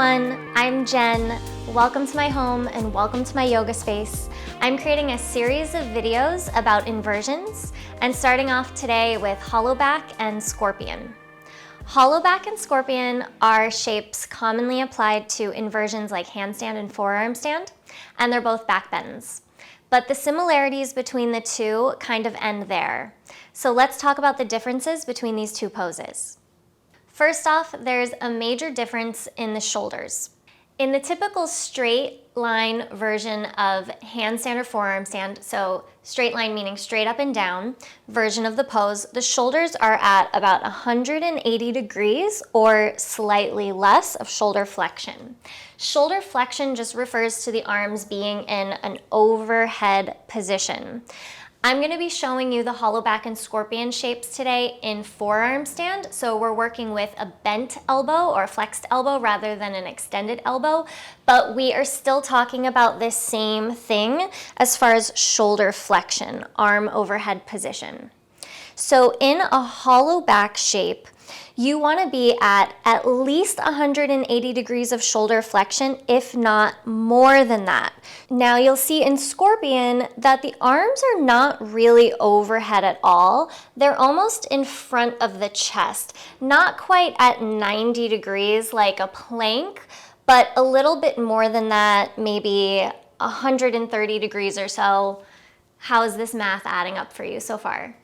everyone, I'm Jen. Welcome to my home and welcome to my yoga space. I'm creating a series of videos about inversions and starting off today with Hollowback and Scorpion. Hollowback and Scorpion are shapes commonly applied to inversions like handstand and forearmstand, and they're both backbends. But the similarities between the two kind of end there. So let's talk about the differences between these two poses. First off, there's a major difference in the shoulders. In the typical straight line version of handstand or forearm stand, so straight line meaning straight up and down version of the pose, the shoulders are at about 180 degrees or slightly less of shoulder flexion. Shoulder flexion just refers to the arms being in an overhead position. I'm going to be showing you the Hollowback and Scorpion shapes today in forearm stand. So we're working with a bent elbow or flexed elbow rather than an extended elbow, but we are still talking about this same thing as far as shoulder flexion, arm overhead position. So in a Hollowback shape, you want to be at least 180 degrees of shoulder flexion, if not more than that. Now you'll see in Scorpion that the arms are not really overhead at all. They're almost in front of the chest, not quite at 90 degrees like a plank, but a little bit more than that, maybe 130 degrees or so. How is this math adding up for you so far?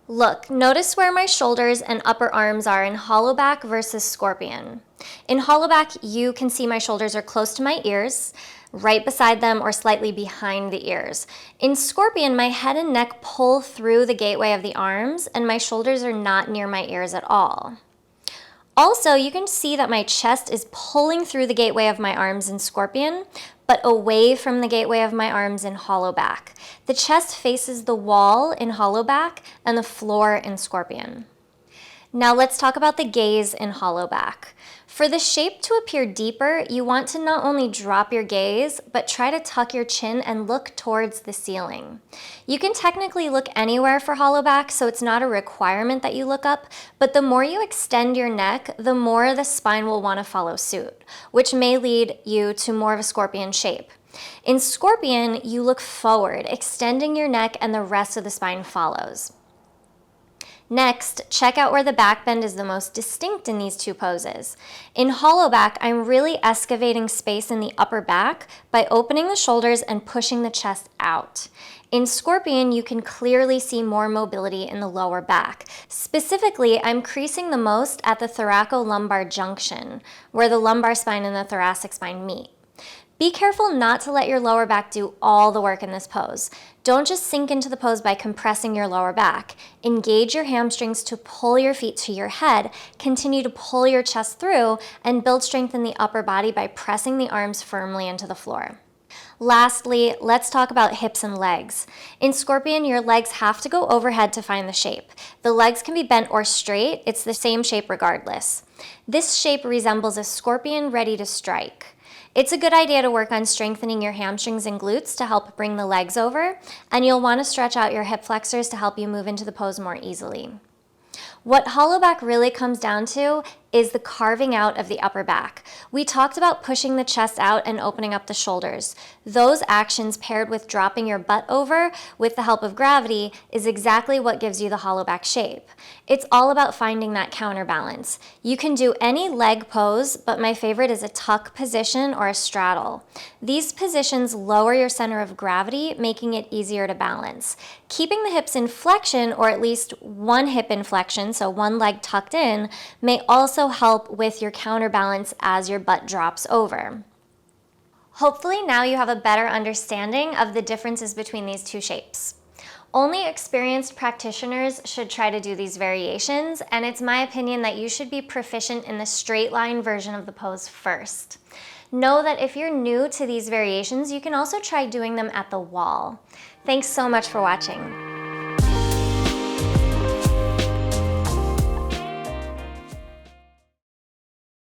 Look, notice where my shoulders and upper arms are in Hollowback versus Scorpion. In Hollowback, you can see my shoulders are close to my ears, right beside them or slightly behind the ears. In Scorpion, my head and neck pull through the gateway of the arms and my shoulders are not near my ears at all. Also, you can see that my chest is pulling through the gateway of my arms in Scorpion, but away from the gateway of my arms in Hollowback. The chest faces the wall in Hollowback and the floor in Scorpion. Now let's talk about the gaze in Hollowback. For the shape to appear deeper, you want to not only drop your gaze, but try to tuck your chin and look towards the ceiling. You can technically look anywhere for Hollowback, so it's not a requirement that you look up, but the more you extend your neck, the more the spine will want to follow suit, which may lead you to more of a Scorpion shape. In Scorpion, you look forward, extending your neck, and the rest of the spine follows. Next, check out where the back bend is the most distinct in these two poses. In Hollowback, I'm really excavating space in the upper back by opening the shoulders and pushing the chest out. In Scorpion, you can clearly see more mobility in the lower back. Specifically, I'm creasing the most at the thoracolumbar junction, where the lumbar spine and the thoracic spine meet. Be careful not to let your lower back do all the work in this pose. Don't just sink into the pose by compressing your lower back. Engage your hamstrings to pull your feet to your head, continue to pull your chest through, and build strength in the upper body by pressing the arms firmly into the floor. Lastly, let's talk about hips and legs. In Scorpion, your legs have to go overhead to find the shape. The legs can be bent or straight. It's the same shape regardless. This shape resembles a scorpion ready to strike. It's a good idea to work on strengthening your hamstrings and glutes to help bring the legs over, and you'll want to stretch out your hip flexors to help you move into the pose more easily. What Hollowback really comes down to is the carving out of the upper back. We talked about pushing the chest out and opening up the shoulders. Those actions paired with dropping your butt over with the help of gravity is exactly what gives you the Hollowback shape. It's all about finding that counterbalance. You can do any leg pose, but my favorite is a tuck position or a straddle. These positions lower your center of gravity, making it easier to balance. Keeping the hips in flexion, or at least one hip in flexion, so one leg tucked in, may also help with your counterbalance as your butt drops over. Hopefully now you have a better understanding of the differences between these two shapes. Only experienced practitioners should try to do these variations, and it's my opinion that you should be proficient in the straight line version of the pose first. Know that if you're new to these variations, you can also try doing them at the wall. Thanks so much for watching.